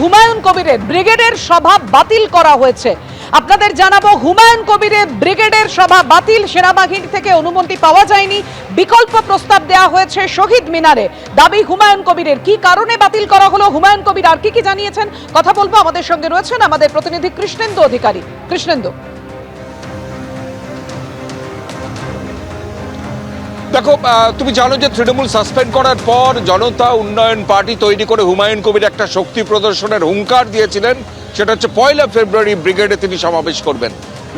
হুমায়ুন কবিরের ব্রিগেডের সভা বাতিল করা হয়েছে। আপনাদের জানাবো, হুমায়ুন কবিরের ব্রিগেডের সভা বাতিল, সেনাবাহিনী থেকে অনুমতি পাওয়া যায়নি, বিকল্প প্রস্তাব দেওয়া হয়েছে শহীদ মিনারে। দাবি হুমায়ুন কবিরের। কি কারণে বাতিল করা হলো, হুমায়ুন কবির আর কি জানিয়েছেন, কথা বলবো। আমাদের সঙ্গে রয়েছেন আমাদের প্রতিনিধি কৃষ্ণেন্দু অধিকারী। কৃষ্ণেন্দু, দেখো, তুমি জানো যে তৃণমূল সাসপেন্ড করার পর জনতা উন্নয়ন পার্টি তৈরি করে হুমায়ুন কবির একটা শক্তি প্রদর্শনের হুঙ্কার দিয়েছিলেন। সেটা হচ্ছে 1 ফেব্রুয়ারি ব্রিগেডে তিনি সমাবেশ করবেন,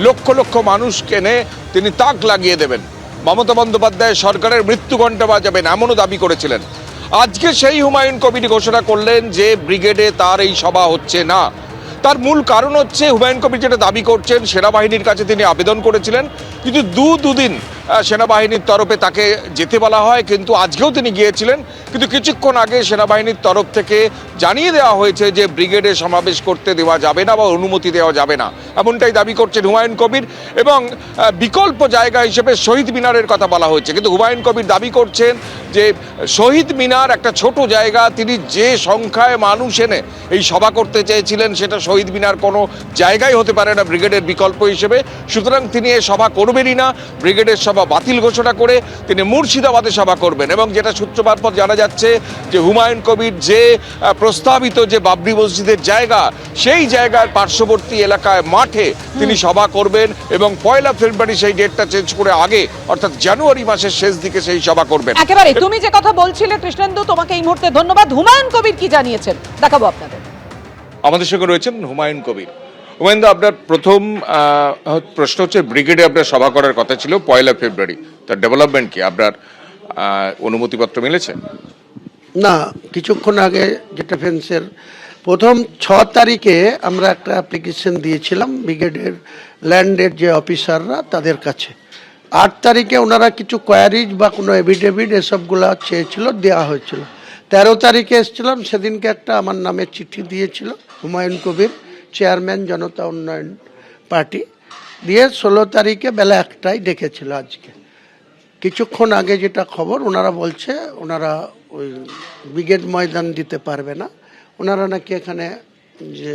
লক্ষ লক্ষ মানুষকে এনে তিনি তাক লাগিয়ে দেবেন, মমতা বন্দ্যোপাধ্যায় সরকারের মৃত্যু ঘণ্টা বাজাবেন, এমনও দাবি করেছিলেন। আজকে সেই হুমায়ুন কবির ঘোষণা করলেন যে ব্রিগেডে তার এই সভা হচ্ছে না। তার মূল কারণ হচ্ছে হুমায়ুন কবির যেটা দাবি করছেন, সেনাবাহিনীর কাছে তিনি আবেদন করেছিলেন, কিন্তু দুদিন সেনাবাহিনীর তরফে তাকে যেতে বলা হয়, কিন্তু আজকেও তিনি গিয়েছিলেন। কিন্তু কিছুক্ষণ আগে সেনাবাহিনীর তরফ থেকে জানিয়ে দেওয়া হয়েছে যে ব্রিগেডে সমাবেশ করতে দেওয়া যাবে না বা অনুমতি দেওয়া যাবে না, এমনটাই দাবি করছেন হুমায়ুন কবির। এবং বিকল্প জায়গা হিসেবে শহীদ মিনারের কথা বলা হয়েছে, কিন্তু হুমায়ুন কবির দাবি করছেন যে শহীদ মিনার একটা ছোট জায়গা, তিনি যে সংখ্যায় মানুষ এনে এই সভা করতে চেয়েছিলেন সেটা শহীদ মিনার কোনো জায়গায় হতে পারে না ব্রিগেডের বিকল্প হিসেবে। সুতরাং তিনি এ সভা করবেনই না, ব্রিগেডের সভা বাতিল ঘোষণা করে তিনি মুর্শিদাবাদে সভা করবেন। এবং যেটা সূত্র মারফত জানা যাচ্ছে যে হুমায়ুন কবির যে প্রস্তাবিত যে বাবরি মসজিদের জায়গা, সেই জায়গার পার্শ্ববর্তী এলাকায় মাঠে তিনি সভা করবেন এবং 1 ফেব্রুয়ারি সেই ডেটটা চেঞ্জ করে আগে, অর্থাৎ জানুয়ারি মাসের শেষ দিকে সেই সভা করবেন। একেবারে তুমি যে কথা বলছিলে কৃষ্ণেন্দু, তোমাকে এই মুহূর্তে ধন্যবাদ। হুমায়ুন কবির কি জানিয়েছেন দেখাবো আপনাদের। আমাদের সঙ্গে রয়েছেন হুমায়ুন কবির। হুমায়ুন দা, আপনার প্রথম প্রশ্ন হচ্ছে, ব্রিগেডে আপনার সভা করার কথা ছিল 1 ফেব্রুয়ারি, তার ডেভেলপমেন্ট কি? আপনার অনুমতিপত্র মিলেছে? না, কিছুক্ষণ আগে যেটা ফেন্সের প্রথম 6 তারিখে আমরা একটা অ্যাপ্লিকেশন দিয়েছিলাম ব্রিগেডের ল্যান্ডের যে অফিসাররা তাদের কাছে। 8 তারিখে ওনারা কিছু কোয়ারিজ বা কোনো এভিডেভিট এসবগুলো চেয়েছিল, দেওয়া হয়েছিল। 13 তারিখে এসেছিলাম, সেদিনকে একটা আমার নামে চিঠি দিয়েছিল হুমায়ুন কবির, চেয়ারম্যান জনতা উন্নয়ন পার্টি, দিয়ে 16 তারিখে বেলা 1টায় ডেকেছিল। আজকে কিছুক্ষণ আগে যেটা খবর, ওনারা বলছে ওনারা ওই ব্রিগেড ময়দান দিতে পারবে না, ওনারা নাকি এখানে যে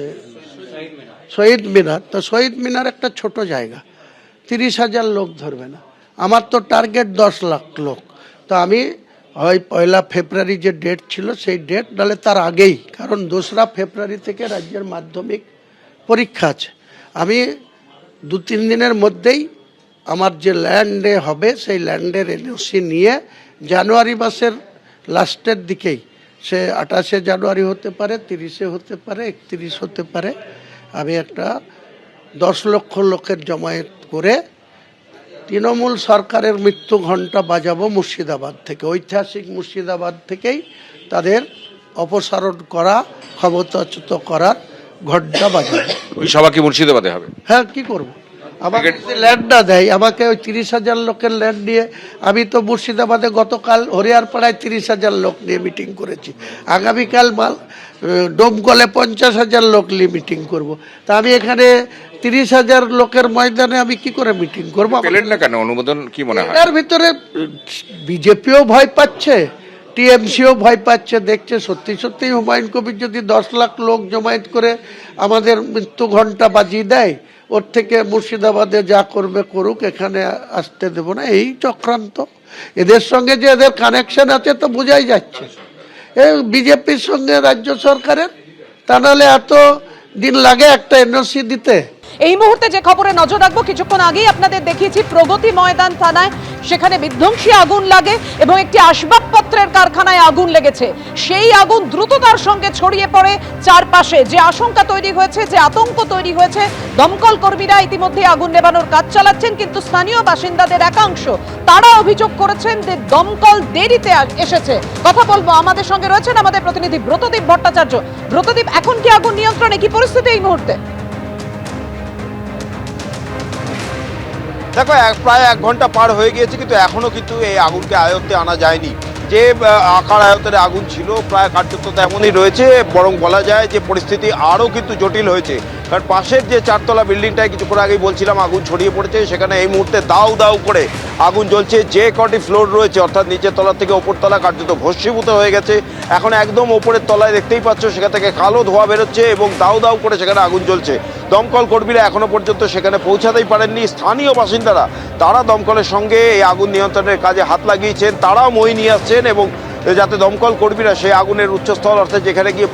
শহীদ মিনার, তো শহীদ মিনার একটা ছোট জায়গা, 30,000 লোক ধরবে না। আমার তো টার্গেট 10 লাখ লোক। তো আমি হয় 1 ফেব্রুয়ারি যে ডেট ছিল সেই ডেট, নাহলে তার আগেই, কারণ 2 ফেব্রুয়ারি থেকে রাজ্যের মাধ্যমিক পরীক্ষা আছে। আমি 2-3 দিনের মধ্যেই আমার যে ল্যান্ডে হবে সেই ল্যান্ডের এনওসি নিয়ে জানুয়ারি মাসের লাস্টের দিকেই, সে 28শে জানুয়ারি হতে পারে, 30শে হতে পারে, 31 হতে পারে, আমি একটা 10 লক্ষ লোকের জমায়েত করে তৃণমূল সরকারের মৃত্যু ঘণ্টা বাজাবো মুর্শিদাবাদ থেকে। ঐতিহাসিক মুর্শিদাবাদ থেকেই তাদের অপসারণ করা, ক্ষমতাচ্যুত করার ঘণ্টা বাজাবো। ওই সভা কি মুর্শিদাবাদে হবে? হ্যাঁ, কি করবো? আমাকে ল্যান্ড না দেয়, আমাকে ওই 30,000 লোকের ল্যান্ড নিয়ে, আমি তো মুর্শিদাবাদে গতকাল হরিয়ারপাড়ায় 30,000 লোক নিয়ে মিটিং করেছি, আগামীকাল ডোমকলে 50,000 লোক নিয়ে মিটিং করব। তা আমি এখানে 30,000 লোকের ময়দানে আমি কি করে মিটিং করবো? পেলেন না কেন অনুমোদন, কি মনে হয়? এর ভিতরে বিজেপিও ভয় পাচ্ছে, টিএমসিও ভয় পাচ্ছে, দেখছে সত্যি সত্যি হুমায়ুন কবির যদি 10 লাখ লোক জমায়েত করে আমাদের মৃত্যু ঘণ্টা বাজিয়ে দেয়, ওর থেকে মুর্শিদাবাদে যা করবে করুক, এখানে আসতে দেব না, এই চক্রান্ত। এদের সঙ্গে যে এদের কানেকশন আছে তো বোঝাই যাচ্ছে, এই বিজেপির সঙ্গে রাজ্য সরকারের, তা নাহলে এত দিন লাগে একটা এনওসি দিতে। এই মুহূর্তে যে খবরে নজর রাখবো, কিছুক্ষণ আগেই আপনাদের দেখিয়েছি প্রগতি ময়দান থানায় সেখানে বিধ্বংসী আগুন লাগে এবং একটি আসবাবপত্রের কারখানায় আগুন লেগেছে। সেই আগুন দ্রুততার সঙ্গে ছড়িয়ে পড়ে চারপাশে। যে আশঙ্কা তৈরি হয়েছে, যে আতঙ্ক তৈরি হয়েছে, দমকল কর্মীরা ইতিমধ্যে আগুন নেভানোর কাজ চালাচ্ছেন, কিন্তু স্থানীয় বাসিন্দাদের একাংশ তারা অভিযোগ করেছেন যে দমকল দেরিতে এসেছে। কথা বলবো, আমাদের সঙ্গে রয়েছেন আমাদের প্রতিনিধি ব্রতদীপ ভট্টাচার্য। ব্রতদীপ, এখন কি আগুন নিয়ন্ত্রণে, কি পরিস্থিতি এই মুহূর্তে? দেখো, প্রায় 1 ঘন্টা পার হয়ে গিয়েছে, কিন্তু এখনো কিন্তু এই আগুনকে আয়ত্তে আনা যায়নি। যে আকার আয়তনে আগুন ছিল প্রায় কার্যত তেমনই রয়েছে, বরং বলা যায় যে পরিস্থিতি আরও কিন্তু জটিল হয়েছে। কারণ পাশের যে 4 তলা বিল্ডিংটায় কিছুক্ষণ আগেই বলছিলাম আগুন ছড়িয়ে পড়েছে, সেখানে এই মুহূর্তে দাউ দাউ করে আগুন জ্বলছে। যে কটি ফ্লোর রয়েছে অর্থাৎ নিচের তলা থেকে ওপর তলা কার্যত ভস্মীভূত হয়ে গেছে। এখন একদম ওপরের তলায় দেখতেই পাচ্ছ সেখান থেকে কালো ধোঁয়া বেরোচ্ছে এবং দাউ দাউ করে সেখানে আগুন জ্বলছে। দমকল কর্মীরা এখনো পর্যন্ত সেখানে পৌঁছাতেই পারেননি। স্থানীয় বাসিন্দারা তারা দমকলের সঙ্গে এই আগুন নিয়ন্ত্রণের কাজে হাত লাগিয়েছেন, তারাও মই নিয়ে আসছেন এবং যাতে দমকল কর্মীরা সেই আগুনের উচ্চস্থল অর্থাৎ যেখানে গিয়ে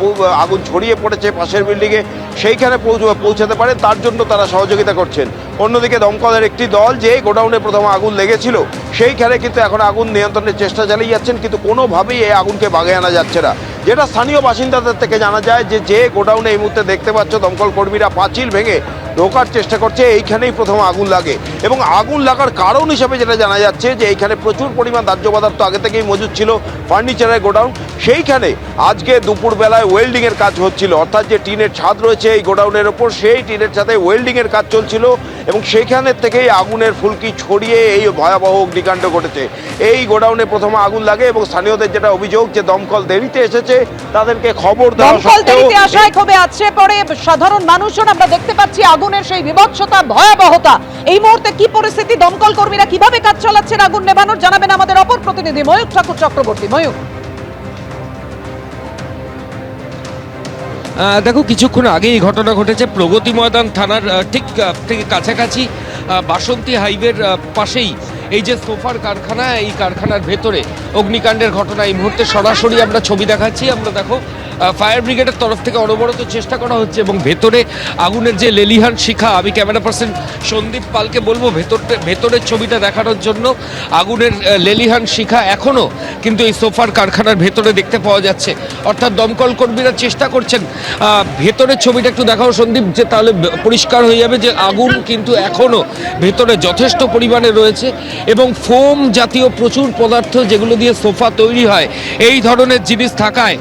আগুন ছড়িয়ে পড়েছে পাশের বিল্ডিংয়ে সেইখানে পৌঁছাতে পারে তার জন্য তারা সহযোগিতা করছেন। অন্যদিকে দমকলের একটি দল যে গোডাউনে প্রথম আগুন লেগেছিল সেইখানে কিন্তু এখন আগুন নিয়ন্ত্রণের চেষ্টা চালিয়ে যাচ্ছেন, কিন্তু কোনোভাবেই এই আগুনকে বাগে আনা যাচ্ছে না। যেটা স্থানীয় বাসিন্দাদের থেকে জানা যায় যে গোডাউনে এই মুহূর্তে দেখতে পাচ্ছ দমকল কর্মীরা পাঁচিল ভেঙে ঢোকার চেষ্টা করছে, এইখানেই প্রথম আগুন লাগে। এবং আগুন লাগার কারণ হিসেবে যেটা জানা যাচ্ছে যে এইখানে প্রচুর পরিমাণ দাহ্য পদার্থ আগে থেকেই মজুদ ছিল, ফার্নিচারের গোডাউন। সেইখানে আজকে দুপুরবেলায় ওয়েল্ডিংয়ের কাজ হচ্ছিল, অর্থাৎ যে টিনের ছাদ রয়েছে এই গোডাউনের ওপর সেই টিনের ছাদে ওয়েল্ডিংয়ের কাজ চলছিল এবং সেইখানের থেকেই আগুনের ফুলকি ছড়িয়ে এই ভয়াবহ অগ্নিকাণ্ড ঘটেছে। এই গোডাউনে প্রথম আগুন লাগে এবং স্থানীয়দের যেটা অভিযোগ যে দমকল দেরিতে এসেছে, তাদেরকে খবর দেওয়া দমকল দেরিতে সত্ত্বেও আসায় ক্ষোভে আছে পরে সাধারণ মানুষজন। আমরা দেখতে পাচ্ছি আগুনের সেই বিভৎসতা, ভয়াবহতা। এই মুহূর্তে কি পরিস্থিতি, দমকল কর্মীরা কিভাবে কাজ চালাচ্ছেন আগুন নেভানোর, জানাবেন আমাদের অপর প্রতিনিধি ময়ূক ঠাকুর চক্রবর্তী। ময়ূক, দেখো কিছুক্ষণ আগে এই ঘটনা ঘটেছে প্রগতি ময়দান থানার ঠিক কাছাকাছি বাসন্তী হাইওয়ের পাশেই এই যে সোফার কারখানা, এই কারখানার ভেতরে অগ্নিকাণ্ডের ঘটনা। এই মুহূর্তে সরাসরি আমরা ছবি দেখাচ্ছি। আমরা দেখো ফায়ার ব্রিগেডের তরফ থেকে অনবরত চেষ্টা করা হচ্ছে এবং ভেতরে আগুনের যে লেলিহান শিখা, আমি ক্যামেরা পার্সন সন্দীপ পালকে বলবো ভেতরের ছবিটা দেখানোর জন্য। আগুনের লেলিহান শিখা এখনও কিন্তু এই সোফার কারখানার ভেতরে দেখতে পাওয়া যাচ্ছে, অর্থাৎ দমকল কর্মীরা চেষ্টা করছেন। ভেতরের ছবিটা একটু দেখাও সন্দীপ, যে তাহলে পরিষ্কার হয়ে যাবে যে আগুন কিন্তু এখনও ভেতরে যথেষ্ট পরিমাণে রয়েছে এবং ফোম জাতীয় প্রচুর পদার্থ যেগুলো দিয়ে সোফা তৈরি হয়, এই ধরনের জিনিস থাকায়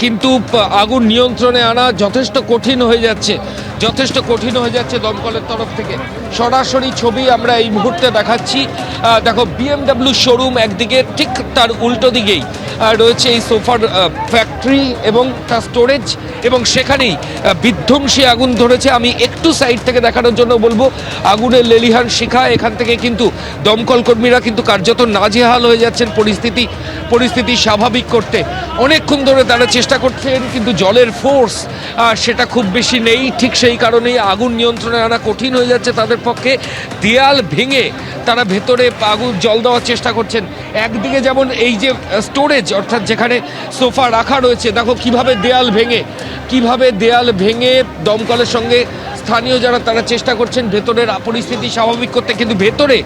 কিন্তু আগুন নিয়ন্ত্রণে আনা যথেষ্ট কঠিন হয়ে যাচ্ছে, দমকলের তরফ থেকে। সরাসরি ছবি আমরা এই মুহূর্তে দেখাচ্ছি। দেখো BMW শোরুম একদিকে, ঠিক তার উল্টো দিকেই রয়েছে এই সোফার ফ্যাক্টরি এবং তার স্টোরেজ, এবং সেখানেই বিধ্বংসী আগুন ধরেছে। আমি একটু সাইড থেকে দেখানোর জন্য বলবো, আগুনের লেলিহান শিখা, এখান থেকে কিন্তু দমকল কর্মীরা কিন্তু কার্যত নাজেহাল হয়ে যাচ্ছেন পরিস্থিতি স্বাভাবিক করতে। অনেকক্ষণ ধরে তারা চেষ্টা করছেন, কিন্তু জলের ফোর্স সেটা খুব বেশি নেই। ঠিক সেই কারণেই আগুন নিয়ন্ত্রণে আনা কঠিন হয়ে যাচ্ছে তাদের পক্ষে। দেয়াল ভেঙে তারা ভেতরে আগুন জল দেওয়ার চেষ্টা করছেন। একদিকে যেমন এই যে স্টোরেজ অর্থাৎ যেখানে সোফা রাখা রয়েছে, দেখো কিভাবে দেয়াল ভেঙে দমকলের সঙ্গে স্থানীয় যারা তারা চেষ্টা করছেন ভেতরের পরিস্থিতি স্বাভাবিক করতে, কিন্তু ভেতরে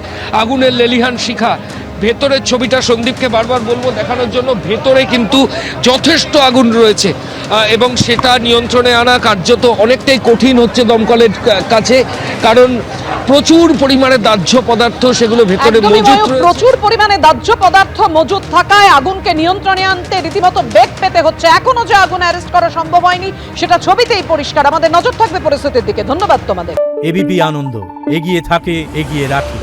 আগুনের লেলিহান শিখা। ভেতরের ছবিটা সন্দীপকে বারবার বলবো দেখানোর জন্য, ভেতরে কিন্তু যথেষ্ট আগুন রয়েছে এবং সেটা নিয়ন্ত্রণে আনা কার্যত অনেকটাই কঠিন হচ্ছে দমকলের কাছে, কারণ প্রচুর পরিমাণে দাহ্য পদার্থ সেগুলো ভেতরে মজুদ রয়েছে। প্রচুর পরিমাণে দাহ্য পদার্থ মজুদ থাকায় আগুনকে নিয়ন্ত্রণে আনতে রীতিমতো বেগ পেতে হচ্ছে। এখনো যে আগুন অ্যারেস্ট করা সম্ভব হয়নি সেটা ছবিতেই পরিষ্কার। আমাদের নজর থাকবে পরিস্থিতির দিকে। ধন্যবাদ তোমাদের। এবিপি আনন্দ, এগিয়ে থাকে, এগিয়ে রাখে।